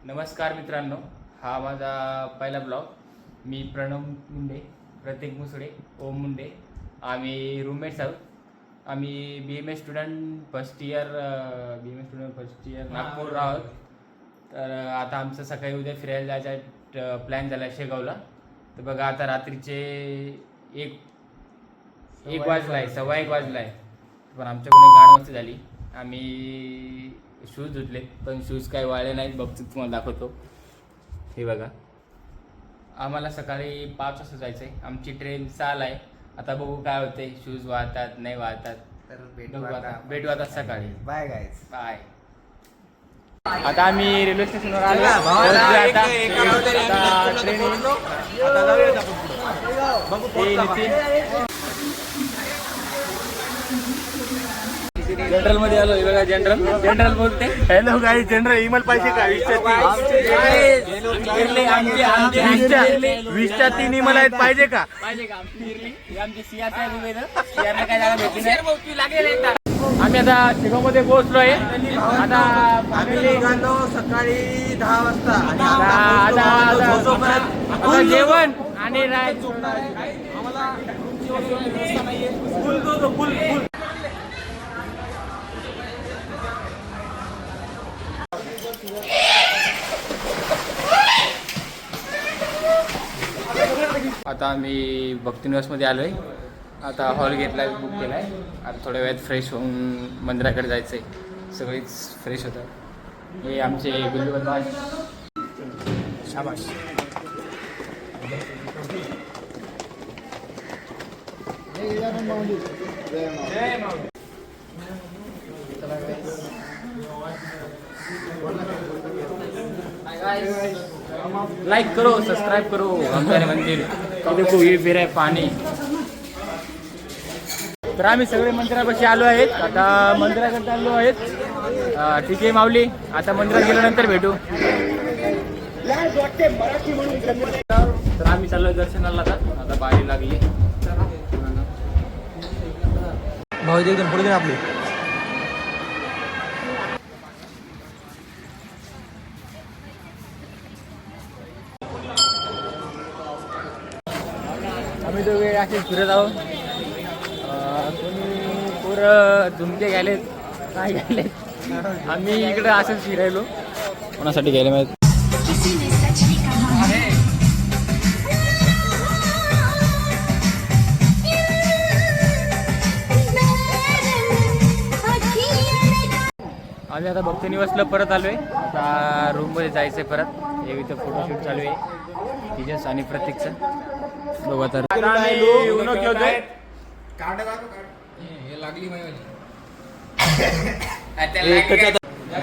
नमस्कार मित्रांनो, हा माझा पहिला ब्लॉग. मी प्रणव मुंडे, प्रतीक मुसळे, ओम मुंडे. आम्ही रूममेट्स आहोत. आम्ही BMS student first year Nagpur आहोत. तर आता आमचं सकाळी उद्या फिरायला जायचा प्लॅन झाला शेगावला. तर बघा आता रात्रीचे एक वाजला आहे, 1:15 वाजला आहे. पण आमच्याकडून गाण मस्ती झाली. आम्ही शूज धुतले पण शूज काही वाळले नाहीत. बघतो तुम्हाला दाखवतो. हे बघा, आम्हाला सकाळी 5 वाजता जायचं आहे. आमची ट्रेन 6ला आहे. आता बघू काय होते, शूज वाहतात नाही वाहतात. तर भेटू आता सकाळी. Bye guys. बाय. आता आम्ही रेल्वे स्टेशनवर आलो. जनरल मध्ये आलो. बघा जनरल बोलते. हॅलो गाईज, जनरल इमल पाहिजे का? 20च्या 3 इमल आहेत, पाहिजे का? आम्ही आता शेगावमध्ये पोहोचलो आहे. आता आम्ही निघालो सकाळी 10 वाजता. आता जेवण आणि आता आम्ही भक्तिनिवासमध्ये आलो आहे. आता हॉल घेतला आहे, बुक केला आहे. आता थोड्या वेळात फ्रेश होऊन मंदिराकडे जायचं आहे. सगळीच फ्रेश होतात. हे आमचे गुल्लू बदमाश. शाबाश. लाइक करो, सब्सक्राइब करो हमारे मंदिर. देखो ये फिर है पाणी. तर आम्ही सगळे मंदिरापाशी आलो आहेत. आता मंदिराकडे चाललो आहेत. ठीक आहे माऊली, आता मंदिरात गेल्यानंतर भेटू. तर आम्ही चाललो दर्शनाला. आता बारी लागली. भाऊ दे पुढे घे आपली. आम्ही दोघे असे फिरत आहोत. कोणी पोरं झुमके घ्यायलेत, काय घ्यायलेत. आम्ही इकडे असंच फिरायलो. कोणासाठी घ्यायला माहित. आम्ही आता भक्तनिवासला परत आलोय. आता रूममध्ये जायचंय परत. हे इथं फोटोशूट चालू आहे तिच्याच आणि प्रतीकचं. बघू आता.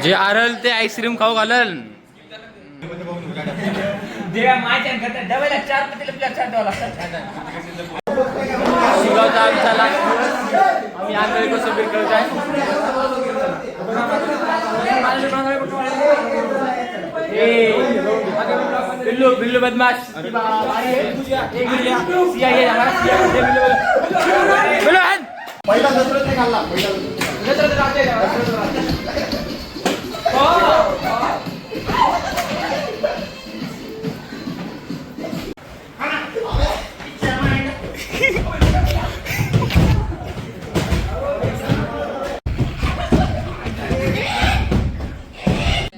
जे आरल ते आईस्क्रीम खाऊ घालल. शिगावचा आमचा लास्ट दिवस. आम्ही आंधळी कसं बीर करत आहे. बिल्लू बदमाश. पहिला दसऱ्यात खाल्ला.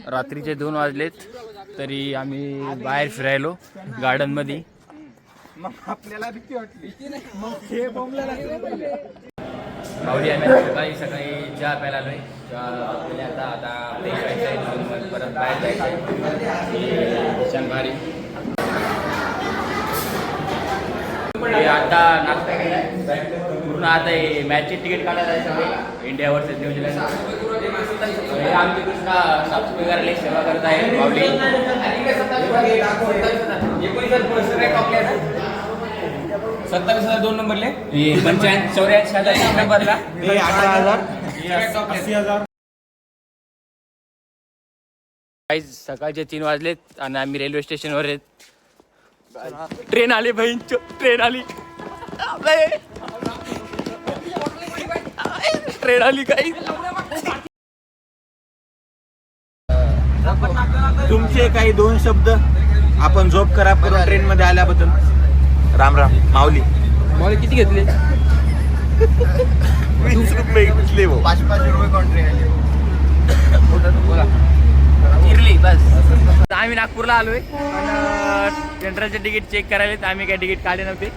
रात्रीचे 2 वाजलेत तरी आम्ही बाहेर फिरायलो गार्डन मध्ये. मग आपल्याला भीती वाटली. मग हे बोंबला माऊली आम्ही सकाळी चहा प्यायला आलोय. आता फ्रेश व्हायचं, परत बाहेर जायचं शनिवारी. आता नाश्ता केलाय पूर्ण. आता हे मॅचचे तिकीट काढायला जायचं इंडिया वर्सेस न्यूझीलंड. आमची कृष्णा साफसफाई करायला सेवा करत आहे माऊली. 27,002 नंबरले. 85,84,000 नंबरला. 18,000. सकाळचे 3 वाजलेत आणि आम्ही रेल्वे स्टेशनवर आहेत. ट्रेन आली बहीण, ट्रेन आली. ट्रेन आली काही. तुमचे काही 2 शब्द आपण झोप खराब करून ट्रेन मध्ये आल्याबद्दल. राम राम माऊली. माऊली किती घेतले? 20 रुपये घेतले भाऊ. 500 रुपये कॉन्ट्री आली. इरली बस. आम्ही नागपूरला आलोय आणि जनरलचे तिकीट चेक करायला आम्ही काही तिकीट काढले नव्हते.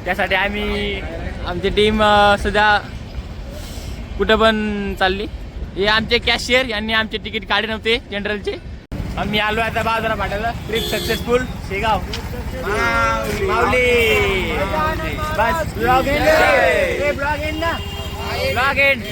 त्यासाठी आम्ही आमची टीम सध्या कुठं पण चालली. हे आमचे कॅशियर यांनी आमचे तिकीट काढले नव्हते जनरलचे. आम्ही आलो आता बाजारा पाठायला. Trip successful. Shegaon Mauli bus. Blog end. Blog end.